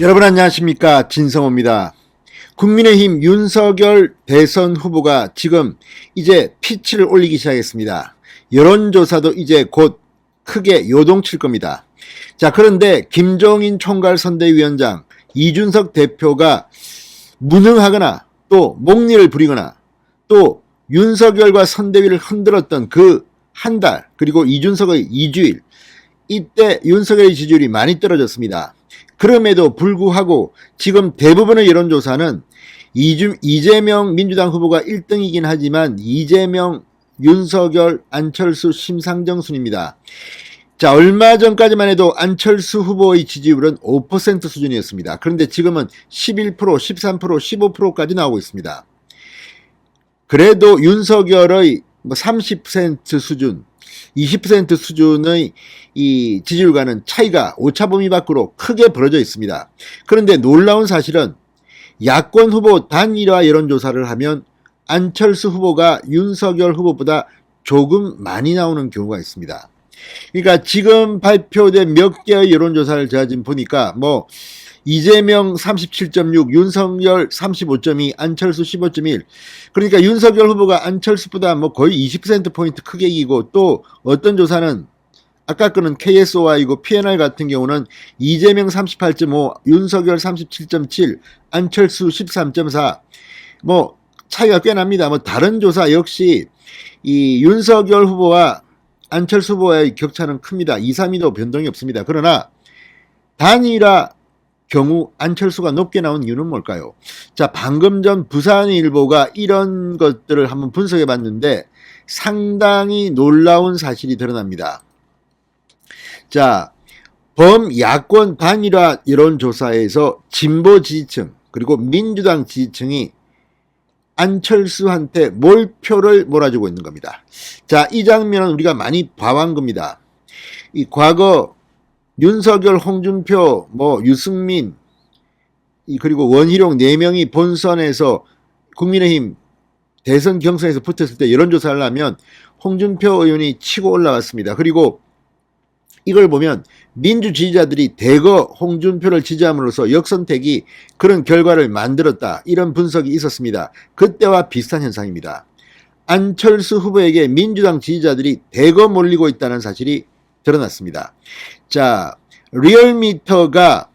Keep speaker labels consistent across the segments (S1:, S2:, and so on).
S1: 여러분 안녕하십니까, 진성호입니다. 국민의힘 윤석열 대선 후보가 지금 이제 피치를 올리기 시작했습니다. 여론조사도 이제 곧 크게 요동칠 겁니다. 자, 그런데 김종인 총괄선대위원장, 이준석 대표가 무능하거나 또 목리를 부리거나 또 윤석열과 선대위를 흔들었던 그 한 달, 그리고 이준석의 2주일, 이때 윤석열의 지지율이 많이 떨어졌습니다. 그럼에도 불구하고 지금 대부분의 여론조사는 이재명 민주당 후보가 1등이긴 하지만 이재명, 윤석열, 안철수, 심상정 순입니다. 자, 얼마 전까지만 해도 안철수 후보의 지지율은 5% 수준이었습니다. 그런데 지금은 11%, 13%, 15%까지 나오고 있습니다. 그래도 윤석열의 30% 수준, 20% 수준의 이 지지율과는 차이가 오차 범위 밖으로 크게 벌어져 있습니다. 그런데 놀라운 사실은 야권 후보 단일화 여론조사를 하면 안철수 후보가 윤석열 후보보다 조금 많이 나오는 경우가 있습니다. 그러니까 지금 발표된 몇 개의 여론조사를 제가 지금 보니까 이재명 37.6, 윤석열 35.2, 안철수 15.1. 그러니까 윤석열 후보가 안철수보다 거의 20%포인트 크게 이기고, 또 어떤 조사는 아까 거는 KSOI고 PNR 같은 경우는 이재명 38.5, 윤석열 37.7, 안철수 13.4. 차이가 꽤 납니다. 다른 조사 역시 이 윤석열 후보와 안철수 후보의 격차는 큽니다. 2, 3위도 변동이 없습니다. 그러나 단일화 경우 안철수가 높게 나온 이유는 뭘까요? 자, 방금 전 부산일보가 이런 것들을 한번 분석해 봤는데 상당히 놀라운 사실이 드러납니다. 자, 범야권 단일화 여론조사에서 진보 지지층 그리고 민주당 지지층이 안철수한테 몰표를 몰아주고 있는 겁니다. 자, 이 장면은 우리가 많이 봐온 겁니다. 이 과거 윤석열, 홍준표, 유승민, 그리고 원희룡 4명이 본선에서 국민의힘 대선 경선에서 붙었을 때 여론조사를 하면 홍준표 의원이 치고 올라왔습니다. 그리고 이걸 보면 민주 지지자들이 대거 홍준표를 지지함으로써 역선택이 그런 결과를 만들었다, 이런 분석이 있었습니다. 그때와 비슷한 현상입니다. 안철수 후보에게 민주당 지지자들이 대거 몰리고 있다는 사실이 드러났습니다. 자, 리얼미터가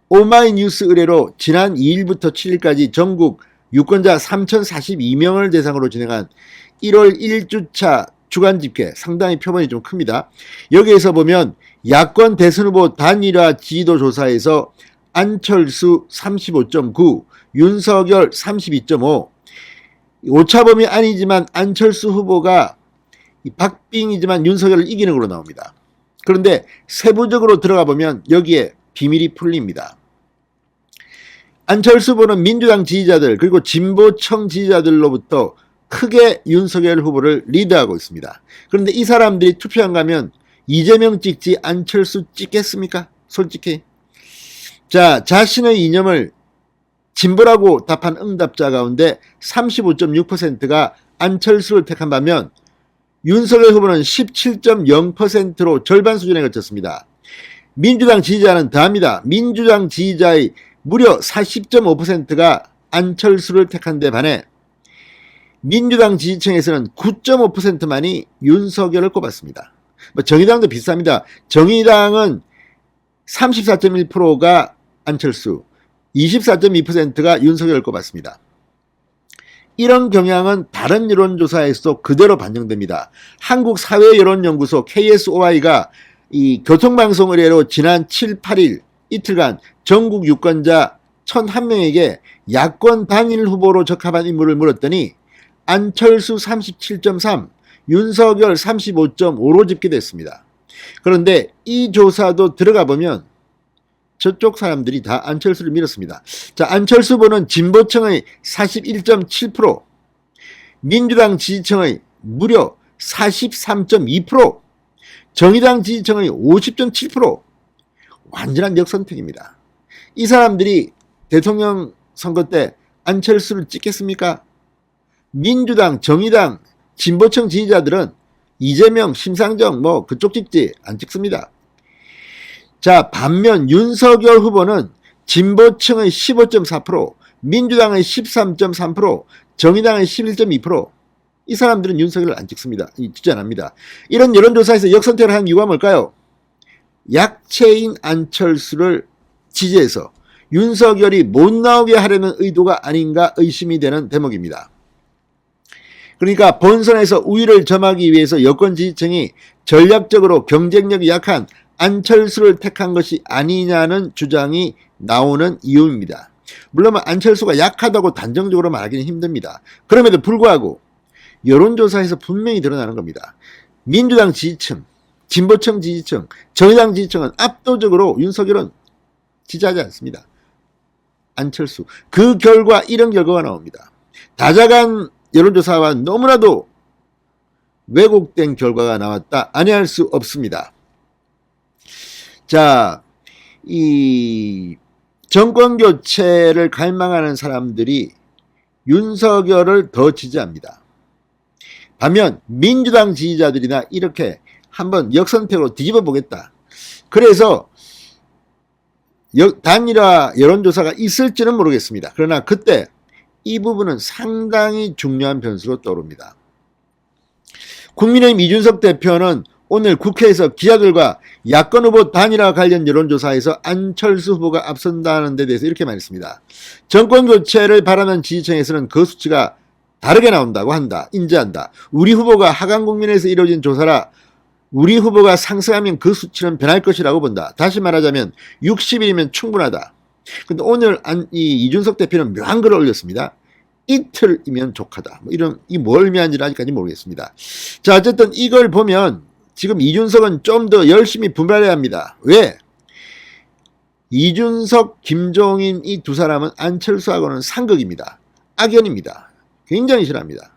S1: 오마이뉴스 의뢰로 지난 2일부터 7일까지 전국 유권자 3,042명을 대상으로 진행한 1월 1주차 주간 집계, 상당히 표본이 좀 큽니다. 여기에서 보면 야권 대선 후보 단일화 지지도 조사에서 안철수 35.9, 윤석열 32.5, 오차범위 아니지만 안철수 후보가 박빙이지만 윤석열을 이기는 걸로 나옵니다. 그런데 세부적으로 들어가 보면 여기에 비밀이 풀립니다. 안철수 후보는 민주당 지지자들 그리고 진보청 지지자들로부터 크게 윤석열 후보를 리드하고 있습니다. 그런데 이 사람들이 투표한 가면 이재명 찍지 안철수 찍겠습니까? 솔직히. 자, 자신의 이념을 진보라고 답한 응답자 가운데 35.6%가 안철수를 택한 반면 윤석열 후보는 17.0%로 절반 수준에 그쳤습니다. 민주당 지지자는 더합니다. 민주당 지지자의 무려 40.5%가 안철수를 택한 데 반해 민주당 지지층에서는 9.5%만이 윤석열을 꼽았습니다. 정의당도 비슷합니다. 정의당은 34.1%가 안철수, 24.2%가 윤석열을 꼽았습니다. 이런 경향은 다른 여론조사에서도 그대로 반영됩니다. 한국사회여론연구소 KSOI가 이 교통방송 의뢰로 지난 7, 8일 이틀간 전국 유권자 1,001명에게 야권 단일 후보로 적합한 인물을 물었더니 안철수 37.3, 윤석열 35.5로 집계됐습니다. 그런데 이 조사도 들어가 보면 저쪽 사람들이 다 안철수를 밀었습니다. 자, 안철수 후보는 진보층의 41.7%, 민주당 지지층의 무려 43.2%, 정의당 지지층의 50.7%, 완전한 역선택입니다. 이 사람들이 대통령 선거 때 안철수를 찍겠습니까? 민주당, 정의당, 진보층 지지자들은 이재명, 심상정 그쪽 찍지 안 찍습니다. 자, 반면 윤석열 후보는 진보층의 15.4%, 민주당의 13.3%, 정의당의 11.2%이 사람들은 윤석열을 안 찍습니다. 지지 안 합니다. 이런 여론조사에서 역선택을 한 이유가 뭘까요? 약체인 안철수를 지지해서 윤석열이 못 나오게 하려는 의도가 아닌가 의심이 되는 대목입니다. 그러니까 본선에서 우위를 점하기 위해서 여권 지지층이 전략적으로 경쟁력이 약한 안철수를 택한 것이 아니냐는 주장이 나오는 이유입니다. 물론 안철수가 약하다고 단정적으로 말하기는 힘듭니다. 그럼에도 불구하고 여론조사에서 분명히 드러나는 겁니다. 민주당 지지층, 진보층 지지층, 정의당 지지층은 압도적으로 윤석열은 지지하지 않습니다. 안철수. 그 결과 이런 결과가 나옵니다. 다자간 여론조사와 너무나도 왜곡된 결과가 나왔다. 아니할 수 없습니다. 자, 이 정권교체를 갈망하는 사람들이 윤석열을 더 지지합니다. 반면 민주당 지지자들이나 이렇게 한번 역선택으로 뒤집어 보겠다. 그래서 단일화 여론조사가 있을지는 모르겠습니다. 그러나 그때 이 부분은 상당히 중요한 변수로 떠오릅니다. 국민의힘 이준석 대표는 오늘 국회에서 기자들과 야권 후보 단일화 관련 여론조사에서 안철수 후보가 앞선다는 데 대해서 이렇게 말했습니다. 정권교체를 바라는 지지층에서는 그 수치가 다르게 나온다고 한다. 인지한다. 우리 후보가 하강 국민에서 이루어진 조사라 우리 후보가 상승하면 그 수치는 변할 것이라고 본다. 다시 말하자면 60일이면 충분하다. 근데 오늘 이준석 대표는 묘한 글을 올렸습니다. 이틀이면 족하다. 이 뭘 의미하는지는 아직까지 모르겠습니다. 자, 어쨌든 이걸 보면 지금 이준석은 좀 더 열심히 분발해야 합니다. 왜? 이준석, 김종인 이 두 사람은 안철수하고는 상극입니다. 악연입니다. 굉장히 싫어합니다.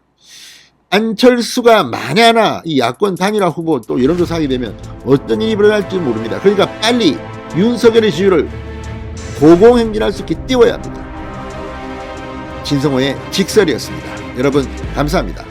S1: 안철수가 만에 하나 이 야권 단일화 후보 또 여론조사하게 되면 어떤 일이 일어날지 모릅니다. 그러니까 빨리 윤석열의 지위를 고공행진할 수 있게 띄워야 합니다. 진성호의 직설이었습니다. 여러분 감사합니다.